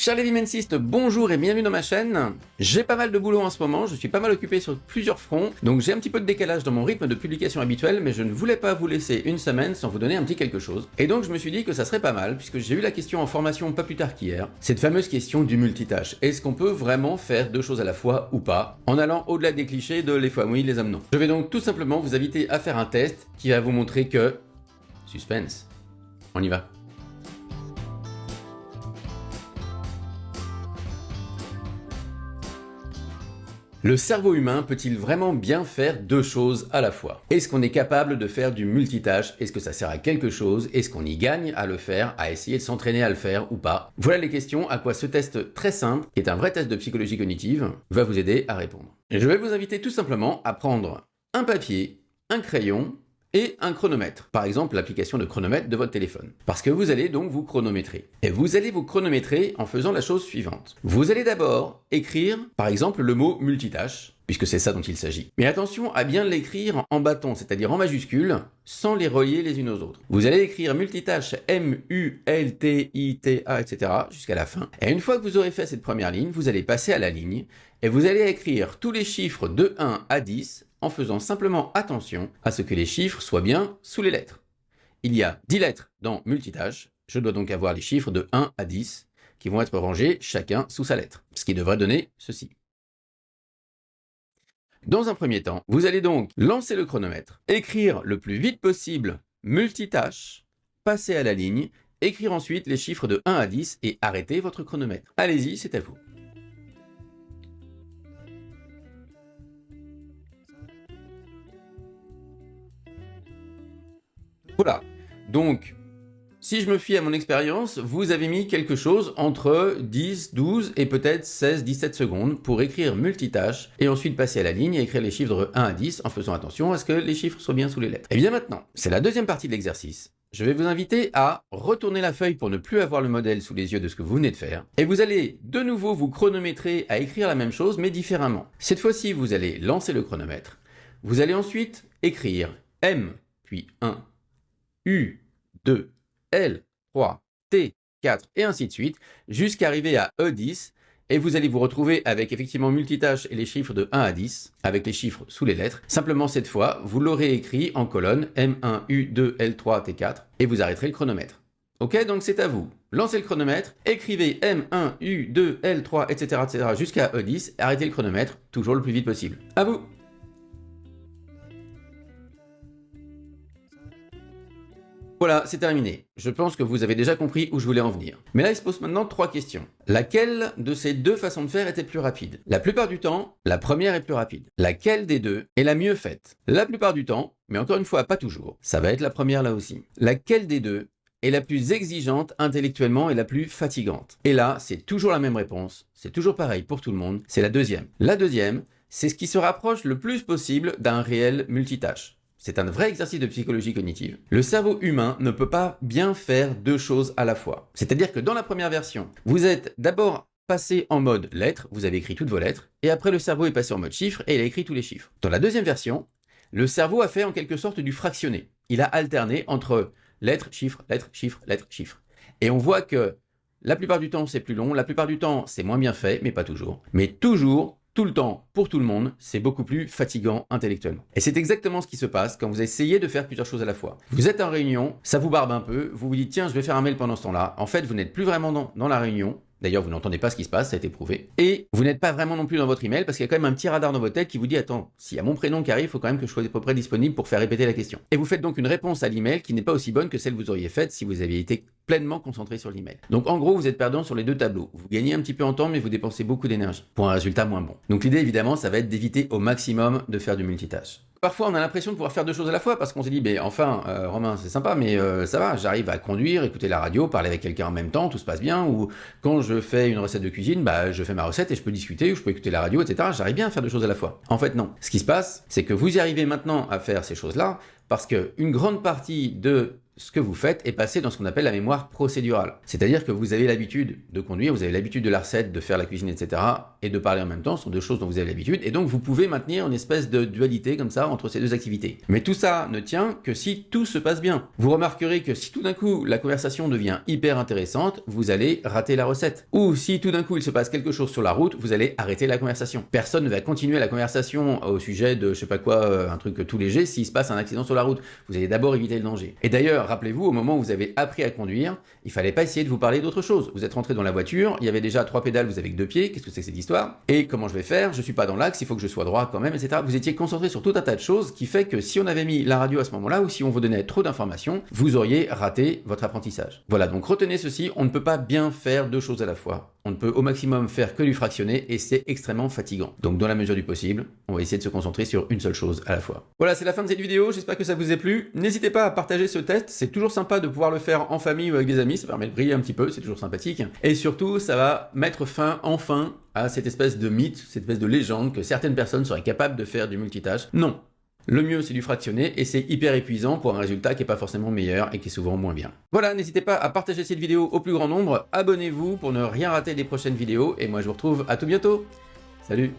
Chers Lévimensistes, bonjour et bienvenue dans ma chaîne. J'ai pas mal de boulot en ce moment, je suis pas mal occupé sur plusieurs fronts, donc j'ai un petit peu de décalage dans mon rythme de publication habituel, mais je ne voulais pas vous laisser une semaine sans vous donner un petit quelque chose. Et donc je me suis dit que ça serait pas mal, puisque j'ai eu la question en formation pas plus tard qu'hier, cette fameuse question du multitâche. Est-ce qu'on peut vraiment faire deux choses à la fois ou pas, en allant au-delà des clichés de les fois oui, les hommes non. Je vais donc tout simplement vous inviter à faire un test qui va vous montrer que... Suspense. On y va. Le cerveau humain peut-il vraiment bien faire deux choses à la fois? Est-ce qu'on est capable de faire du multitâche? Est-ce que ça sert à quelque chose? Est-ce qu'on y gagne à le faire, à essayer de s'entraîner à le faire ou pas? Voilà les questions à quoi ce test très simple, qui est un vrai test de psychologie cognitive, va vous aider à répondre. Et je vais vous inviter tout simplement à prendre un papier, un crayon, et un chronomètre, par exemple l'application de chronomètre de votre téléphone. Parce que vous allez donc vous chronométrer. Et vous allez vous chronométrer en faisant la chose suivante. Vous allez d'abord écrire, par exemple, le mot multitâche, puisque c'est ça dont il s'agit. Mais attention à bien l'écrire en bâton, c'est-à-dire en majuscule, sans les relier les unes aux autres. Vous allez écrire multitâche M-U-L-T-I-T-A, etc. jusqu'à la fin. Et une fois que vous aurez fait cette première ligne, vous allez passer à la ligne et vous allez écrire tous les chiffres de 1 à 10 en faisant simplement attention à ce que les chiffres soient bien sous les lettres. Il y a 10 lettres dans multitâche, je dois donc avoir les chiffres de 1 à 10 qui vont être rangés chacun sous sa lettre, ce qui devrait donner ceci. Dans un premier temps, vous allez donc lancer le chronomètre, écrire le plus vite possible multitâche, passer à la ligne, écrire ensuite les chiffres de 1 à 10 et arrêter votre chronomètre. Allez-y, c'est à vous. Voilà, donc si je me fie à mon expérience, vous avez mis quelque chose entre 10, 12 et peut-être 16, 17 secondes pour écrire multitâche et ensuite passer à la ligne et écrire les chiffres de 1 à 10 en faisant attention à ce que les chiffres soient bien sous les lettres. Et bien maintenant, c'est la deuxième partie de l'exercice. Je vais vous inviter à retourner la feuille pour ne plus avoir le modèle sous les yeux de ce que vous venez de faire. Et vous allez de nouveau vous chronométrer à écrire la même chose mais différemment. Cette fois-ci, vous allez lancer le chronomètre. Vous allez ensuite écrire M, puis 1, U, 2, L, 3, T, 4 et ainsi de suite, jusqu'à arriver à E10, et vous allez vous retrouver avec effectivement multitâche et les chiffres de 1 à 10, avec les chiffres sous les lettres. Simplement cette fois, vous l'aurez écrit en colonne M1, U2, L3, T4, et vous arrêterez le chronomètre. Ok, donc c'est à vous. Lancez le chronomètre, écrivez M1, U2, L3, etc., jusqu'à E10, arrêtez le chronomètre, toujours le plus vite possible. À vous! Voilà, c'est terminé. Je pense que vous avez déjà compris où je voulais en venir. Mais là, il se pose maintenant trois questions. Laquelle de ces deux façons de faire était plus rapide? La plupart du temps, la première est plus rapide. Laquelle des deux est la mieux faite? La plupart du temps, mais encore une fois, pas toujours. Ça va être la première là aussi. Laquelle des deux est la plus exigeante intellectuellement et la plus fatigante? Et là, c'est toujours la même réponse. C'est toujours pareil pour tout le monde. C'est la deuxième. La deuxième, c'est ce qui se rapproche le plus possible d'un réel multitâche. C'est un vrai exercice de psychologie cognitive. Le cerveau humain ne peut pas bien faire deux choses à la fois. C'est-à-dire que dans la première version, vous êtes d'abord passé en mode lettres, vous avez écrit toutes vos lettres, et après le cerveau est passé en mode chiffres et il a écrit tous les chiffres. Dans la deuxième version, le cerveau a fait en quelque sorte du fractionné. Il a alterné entre lettres, chiffres, lettres, chiffres, lettres, chiffres. Et on voit que la plupart du temps c'est plus long, la plupart du temps c'est moins bien fait, mais pas toujours. Mais toujours, tout le temps, pour tout le monde, c'est beaucoup plus fatigant intellectuellement. Et c'est exactement ce qui se passe quand vous essayez de faire plusieurs choses à la fois. Vous êtes en réunion, ça vous barbe un peu, vous vous dites tiens je vais faire un mail pendant ce temps-là. En fait vous n'êtes plus vraiment dans la réunion. D'ailleurs, vous n'entendez pas ce qui se passe, ça a été prouvé. Et vous n'êtes pas vraiment non plus dans votre email parce qu'il y a quand même un petit radar dans votre tête qui vous dit attends, s'il y a mon prénom qui arrive, il faut quand même que je sois à peu près disponible pour faire répéter la question. Et vous faites donc une réponse à l'email qui n'est pas aussi bonne que celle que vous auriez faite si vous aviez été pleinement concentré sur l'email. Donc en gros, vous êtes perdant sur les deux tableaux. Vous gagnez un petit peu en temps, mais vous dépensez beaucoup d'énergie pour un résultat moins bon. Donc l'idée, évidemment, ça va être d'éviter au maximum de faire du multitâche. Parfois, on a l'impression de pouvoir faire deux choses à la fois parce qu'on s'est dit, enfin, Romain, c'est sympa, mais ça va, j'arrive à conduire, écouter la radio, parler avec quelqu'un en même temps, tout se passe bien. Ou quand je fais une recette de cuisine, je fais ma recette et je peux discuter ou je peux écouter la radio, etc. J'arrive bien à faire deux choses à la fois. En fait, non. Ce qui se passe, c'est que vous y arrivez maintenant à faire ces choses-là Parce qu'une grande partie de ce que vous faites est passé dans ce qu'on appelle la mémoire procédurale. C'est-à-dire que vous avez l'habitude de conduire, vous avez l'habitude de la recette, de faire la cuisine, etc. et de parler en même temps, ce sont deux choses dont vous avez l'habitude, et donc vous pouvez maintenir une espèce de dualité comme ça entre ces deux activités. Mais tout ça ne tient que si tout se passe bien. Vous remarquerez que si tout d'un coup la conversation devient hyper intéressante, vous allez rater la recette. Ou si tout d'un coup il se passe quelque chose sur la route, vous allez arrêter la conversation. Personne ne va continuer la conversation au sujet de je sais pas quoi, un truc tout léger, s'il se passe un accident sur la route. Vous allez d'abord éviter le danger. Et d'ailleurs, rappelez-vous, au moment où vous avez appris à conduire, il fallait pas essayer de vous parler d'autre chose. Vous êtes rentré dans la voiture, il y avait déjà 3 pédales, vous avez que 2 pieds, qu'est-ce que c'est que cette histoire? Et comment je vais faire? Je suis pas dans l'axe, il faut que je sois droit quand même, etc. Vous étiez concentré sur tout un tas de choses qui fait que si on avait mis la radio à ce moment-là, ou si on vous donnait trop d'informations, vous auriez raté votre apprentissage. Voilà, donc retenez ceci, on ne peut pas bien faire deux choses à la fois. On ne peut au maximum faire que du fractionné et c'est extrêmement fatigant. Donc dans la mesure du possible, on va essayer de se concentrer sur une seule chose à la fois. Voilà, c'est la fin de cette vidéo, j'espère que ça vous a plu. N'hésitez pas à partager ce test, c'est toujours sympa de pouvoir le faire en famille ou avec des amis, ça permet de briller un petit peu, c'est toujours sympathique. Et surtout, ça va mettre fin, enfin, à cette espèce de mythe, cette espèce de légende que certaines personnes seraient capables de faire du multitâche. Non. Le mieux, c'est du fractionné et c'est hyper épuisant pour un résultat qui n'est pas forcément meilleur et qui est souvent moins bien. Voilà, n'hésitez pas à partager cette vidéo au plus grand nombre, abonnez-vous pour ne rien rater des prochaines vidéos et moi je vous retrouve à tout bientôt. Salut!